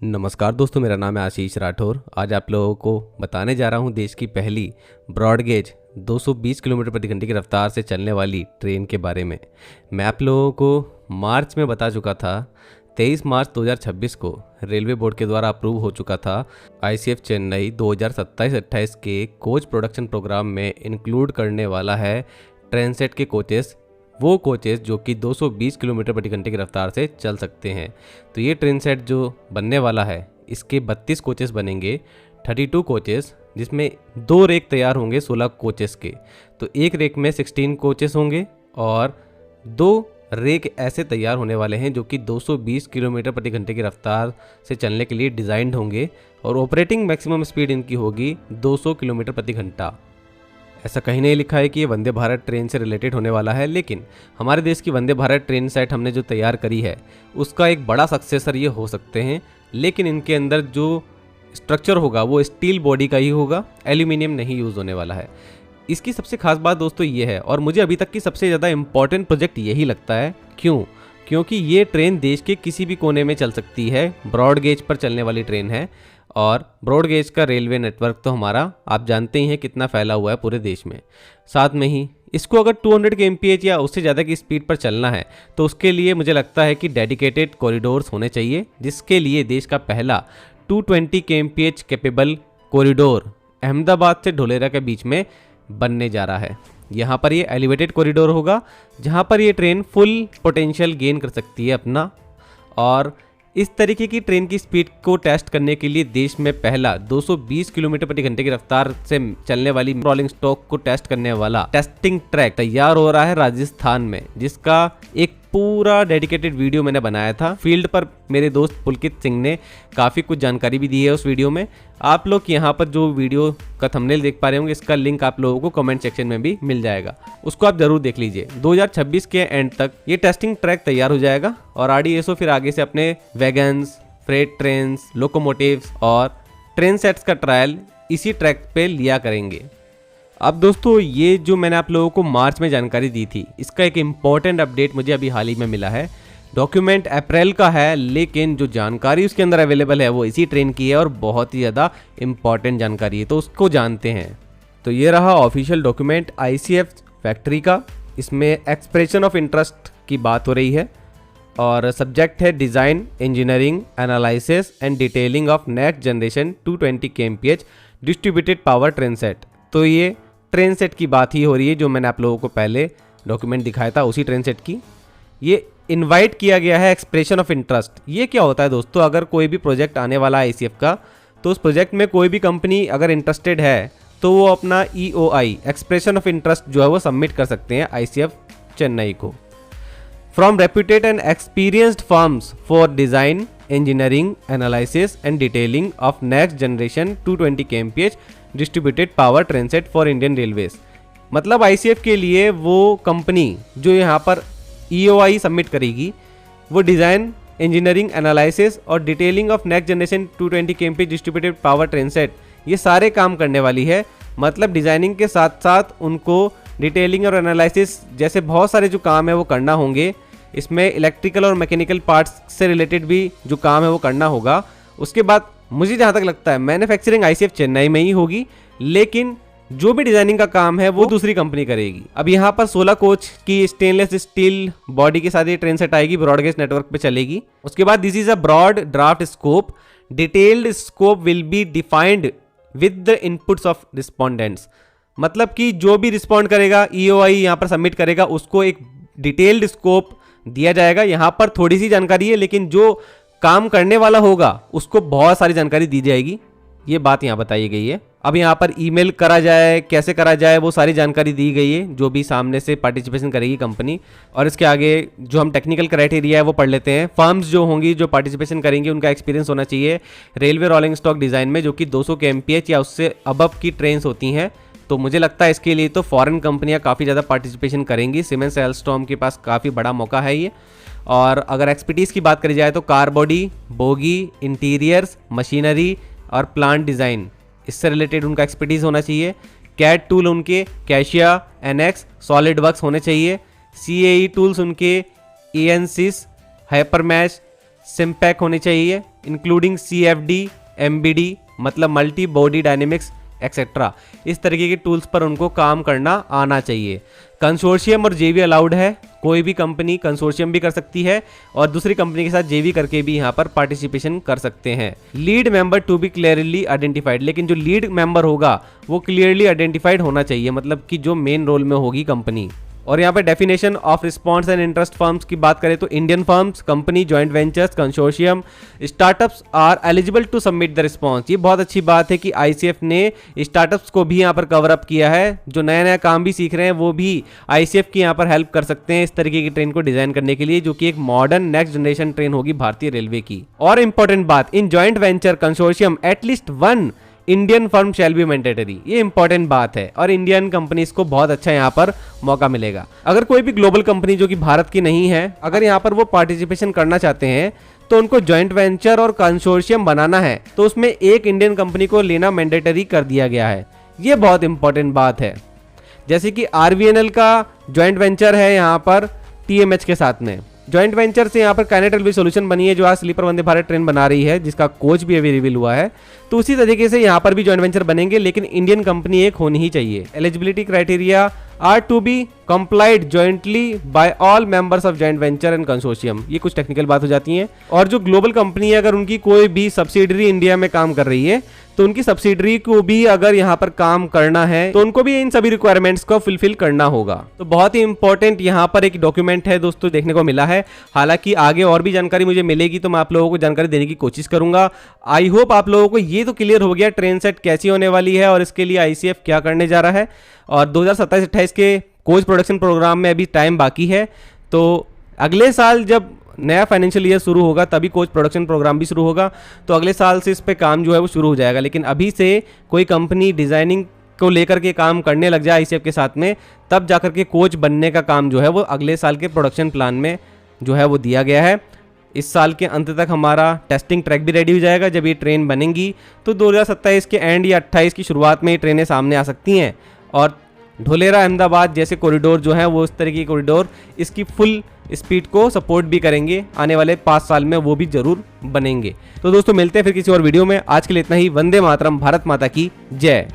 नमस्कार दोस्तों, मेरा नाम है आशीष राठौर। आज आप लोगों को बताने जा रहा हूं देश की पहली ब्रॉड गेज 220 किलोमीटर प्रति घंटे की रफ्तार से चलने वाली ट्रेन के बारे में। मैं आप लोगों को मार्च में बता चुका था। 23 मार्च 2026 को रेलवे बोर्ड के द्वारा अप्रूव हो चुका था। आईसीएफ चेन्नई 2027-28 के कोच प्रोडक्शन प्रोग्राम में इंक्लूड करने वाला है ट्रेन सेट के कोचेस, वो कोचेस जो कि 220 किलोमीटर प्रति घंटे की रफ्तार से चल सकते हैं। तो ये ट्रेन सेट जो बनने वाला है, इसके 32 कोचेस बनेंगे, 32 कोचेस, जिसमें 2 रेक तैयार होंगे 16 कोचेस के। तो एक रेक में 16 कोचेस होंगे और 2 रेक ऐसे तैयार होने वाले हैं जो कि 220 किलोमीटर प्रति घंटे की रफ्तार से चलने के लिए डिज़ाइंड होंगे और ऑपरेटिंग मैक्सिमम स्पीड इनकी होगी 200 किलोमीटर प्रति घंटा। ऐसा कहीं नहीं लिखा है कि ये वंदे भारत ट्रेन से रिलेटेड होने वाला है, लेकिन हमारे देश की वंदे भारत ट्रेन सेट हमने जो तैयार करी है उसका एक बड़ा सक्सेसर ये हो सकते हैं। लेकिन इनके अंदर जो स्ट्रक्चर होगा वो स्टील बॉडी का ही होगा, एल्यूमिनियम नहीं यूज़ होने वाला है। इसकी सबसे खास बात दोस्तों ये है, और मुझे अभी तक की सबसे ज़्यादा इम्पॉर्टेंट प्रोजेक्ट यही लगता है। क्योंकि ये ट्रेन देश के किसी भी कोने में चल सकती है, ब्रॉड गेज पर चलने वाली ट्रेन है। और ब्रॉड गेज का रेलवे नेटवर्क तो हमारा आप जानते ही हैं कितना फैला हुआ है पूरे देश में। साथ में ही इसको अगर 200 kmph या उससे ज़्यादा की स्पीड पर चलना है तो उसके लिए मुझे लगता है कि डेडिकेटेड कॉरिडोर्स होने चाहिए, जिसके लिए देश का पहला 220 kmph कैपेबल कॉरिडोर अहमदाबाद से ढोलेरा के बीच में बनने जा रहा है। यहाँ पर ये एलिवेटेड कॉरिडोर होगा जहाँ पर ये ट्रेन फुल पोटेंशियल गेन कर सकती है अपना। और इस तरीके की ट्रेन की स्पीड को टेस्ट करने के लिए देश में पहला 220 किलोमीटर प्रति घंटे की रफ्तार से चलने वाली रोलिंग स्टॉक को टेस्ट करने वाला टेस्टिंग ट्रैक तैयार हो रहा है राजस्थान में, जिसका एक पूरा डेडिकेटेड वीडियो मैंने बनाया था। फील्ड पर मेरे दोस्त पुलकित सिंह ने काफ़ी कुछ जानकारी भी दी है उस वीडियो में। आप लोग यहाँ पर जो वीडियो का थंबनेल देख पा रहे होंगे, इसका लिंक आप लोगों को कमेंट सेक्शन में भी मिल जाएगा, उसको आप जरूर देख लीजिए। 2026 के एंड तक ये टेस्टिंग ट्रैक तैयार हो जाएगा और आरडीएसओ फिर आगे से अपने वैगन्स, फ्रेट ट्रेन्स, लोकोमोटिव्स और ट्रेन सेट्स का ट्रायल इसी ट्रैक पे लिया करेंगे। अब दोस्तों, ये जो मैंने आप लोगों को मार्च में जानकारी दी थी, इसका एक इम्पॉर्टेंट अपडेट मुझे अभी हाल ही में मिला है। डॉक्यूमेंट अप्रैल का है, लेकिन जो जानकारी उसके अंदर अवेलेबल है वो इसी ट्रेन की है और बहुत ही ज़्यादा इम्पॉर्टेंट जानकारी है, तो उसको जानते हैं। तो ये रहा ऑफिशियल डॉक्यूमेंट आईसीएफ फैक्ट्री का। इसमें एक्सप्रेशन ऑफ इंटरेस्ट की बात हो रही है और सब्जेक्ट है design, engineering, analysis and detailing of next generation 220 kmph distributed power train set. तो ये ट्रेन सेट की बात ही हो रही है जो मैंने आप लोगों को पहले डॉक्यूमेंट दिखाया था, उसी ट्रेन सेट की। ये इनवाइट किया गया है एक्सप्रेशन ऑफ इंटरेस्ट। ये क्या होता है दोस्तों, अगर कोई भी प्रोजेक्ट आने वाला है आईसीएफ का, तो उस प्रोजेक्ट में कोई भी कंपनी अगर इंटरेस्टेड है तो वो अपना ईओआई एक्सप्रेशन ऑफ इंटरेस्ट जो है वो सबमिट कर सकते हैं आईसीएफ चेन्नई को। From reputed and experienced firms for design, engineering, analysis and detailing of next generation 220 kmph distributed power train set for Indian railways. मतलब आईसीएफ के लिए वो कंपनी जो यहाँ पर ईओआई सबमिट करेगी, वो डिज़ाइन, इंजीनियरिंग, एनालिसिस और detailing of next generation 220 kmph distributed power train set, ये सारे काम करने वाली है। मतलब डिज़ाइनिंग के साथ साथ उनको डिटेलिंग और एनालिसिस जैसे बहुत सारे जो काम है वो करना होंगे। इसमें इलेक्ट्रिकल और मैकेनिकल पार्ट्स से रिलेटेड भी जो काम है वो करना होगा। उसके बाद मुझे जहाँ तक लगता है मैन्युफैक्चरिंग आईसीएफ चेन्नई में ही होगी, लेकिन जो भी डिजाइनिंग का काम है वो दूसरी कंपनी करेगी। अब यहाँ पर 16 कोच की स्टेनलेस स्टील बॉडी के साथ ये ट्रेन सेट आएगी, ब्रॉडगेज नेटवर्क पे चलेगी। उसके बाद this is a broad draft scope, detailed scope will be defined with the inputs of respondents. मतलब कि जो भी रिस्पॉन्ड करेगा, ईओआई यहाँ पर सबमिट करेगा, उसको एक डिटेल्ड स्कोप दिया जाएगा। यहाँ पर थोड़ी सी जानकारी है, लेकिन जो काम करने वाला होगा उसको बहुत सारी जानकारी दी जाएगी, ये बात यहाँ बताई गई है। अब यहाँ पर ईमेल करा जाए, कैसे करा जाए, वो सारी जानकारी दी गई है जो भी सामने से पार्टिसिपेशन करेगी कंपनी। और इसके आगे जो हम टेक्निकल क्राइटेरिया है वो पढ़ लेते हैं। फर्म्स जो होंगी जो पार्टिसिपेशन करेंगी उनका एक्सपीरियंस होना चाहिए रेलवे रोलिंग स्टॉक डिज़ाइन में, जो कि 200 kmph या उससे अबव की ट्रेन्स होती हैं। तो मुझे लगता है इसके लिए तो फॉरेन कंपनियां काफ़ी ज़्यादा पार्टिसिपेशन करेंगी। सिमेंस एल्स्टॉम के पास काफ़ी बड़ा मौका है ये। और अगर एक्सपर्टीज़ की बात करी जाए तो car body, bogie, interiors, machinery और प्लांट डिज़ाइन, इससे रिलेटेड उनका एक्सपर्टीज़ होना चाहिए। कैड टूल उनके कैशिया, एनएक्स, सॉलिड वर्क्स होने चाहिए। सीएई टूल्स उनके एएनसिस, हाइपरमैश, सिम्पैक होनी चाहिए। इंक्लूडिंग CFD, MBD मतलब मल्टी बॉडी डायनेमिक्स एक्सेट्रा। इस तरीके के टूल्स पर उनको काम करना आना चाहिए। कंसोर्शियम और JV अलाउड है, कोई भी कंपनी कंसोर्शियम भी कर सकती है और दूसरी कंपनी के साथ JV करके भी यहाँ पर पार्टिसिपेशन कर सकते हैं। Lead member to be clearly identified, लेकिन जो लीड मेंबर होगा वो क्लियरली आइडेंटिफाइड होना चाहिए, मतलब कि जो मेन रोल में होगी कंपनी। और यहाँ पे definition of response and interest firms की बात करें तो Indian firms, company, joint ventures, consortium, startups are eligible to submit the response. ये बहुत अच्छी बात है कि ICF ने स्टार्टअप्स को भी यहाँ पर कवर अप किया है। जो नया नया काम भी सीख रहे हैं वो भी ICF की यहाँ पर हेल्प कर सकते हैं इस तरीके की ट्रेन को डिजाइन करने के लिए, जो कि एक मॉडर्न नेक्स्ट जनरेशन ट्रेन होगी भारतीय रेलवे की। और इंपॉर्टेंट बात, in joint venture consortium at least one Indian firm shall be mandatory. ये इंपॉर्टेंट बात है और इंडियन कंपनीज को बहुत अच्छा यहाँ पर मौका मिलेगा। अगर कोई भी ग्लोबल कंपनी जो कि भारत की नहीं है, अगर यहाँ पर वो पार्टिसिपेशन करना चाहते हैं तो उनको जॉइंट वेंचर और कंसोर्शियम बनाना है तो उसमें एक इंडियन कंपनी को लेना मैंडेटरी कर दिया गया है। ये बहुत इंपॉर्टेंट बात है। जैसे कि RVNL का जॉइंट वेंचर है यहाँ पर TMH के साथ में। जॉइंट वेंचर से यहाँ पर काइनेट रेलवे सॉल्यूशन बनी है जो आज स्लीपर वंदे भारत ट्रेन बना रही है, जिसका कोच भी अभी रिवील हुआ है। तो उसी तरीके से यहाँ पर भी जॉइंट वेंचर बनेंगे, लेकिन इंडियन कंपनी एक होनी ही चाहिए। Eligibility criteria are to be complied jointly by all members of joint venture and consortium. ये कुछ टेक्निकल बात हो जाती है। और जो ग्लोबल कंपनी है, अगर उनकी कोई भी सब्सिडरी इंडिया में काम कर रही है तो उनकी सब्सिडरी को भी अगर यहाँ पर काम करना है तो उनको भी इन सभी रिक्वायरमेंट्स को फुलफिल करना होगा। तो बहुत ही इंपॉर्टेंट यहाँ पर एक डॉक्यूमेंट है दोस्तों देखने को मिला है। हालांकि आगे और भी जानकारी मुझे मिलेगी तो मैं आप लोगों को जानकारी देने की कोशिश करूंगा। आई होप आप लोगों को ये तो क्लियर हो गया ट्रेन सेट कैसी होने वाली है और इसके लिए ICF क्या करने जा रहा है। और 2027-28 के कोच प्रोडक्शन प्रोग्राम में अभी टाइम बाकी है, तो अगले साल जब नया फाइनेंशियल ईयर शुरू होगा तभी कोच प्रोडक्शन प्रोग्राम भी शुरू होगा। तो अगले साल से इस पे काम जो है वो शुरू हो जाएगा। लेकिन अभी से कोई कंपनी डिजाइनिंग को लेकर के काम करने लग जाए ICF के साथ में, तब जाकर के कोच बनने का काम जो है वो अगले साल के प्रोडक्शन प्लान में जो है वो दिया गया है। इस साल के अंत तक हमारा टेस्टिंग ट्रैक भी रेडी हो जाएगा। जब ये ट्रेन बनेंगी तो 2027 के एंड या 28 की शुरुआत में ये ट्रेनें सामने आ सकती हैं। और ढोलेरा अहमदाबाद जैसे कॉरिडोर जो है वो इस तरह की कॉरिडोर इसकी फुल स्पीड को सपोर्ट भी करेंगे। आने वाले 5 साल में वो भी जरूर बनेंगे। तो दोस्तों मिलते हैं फिर किसी और वीडियो में। आज के लिए इतना ही। वंदे मातरम, भारत माता की जय।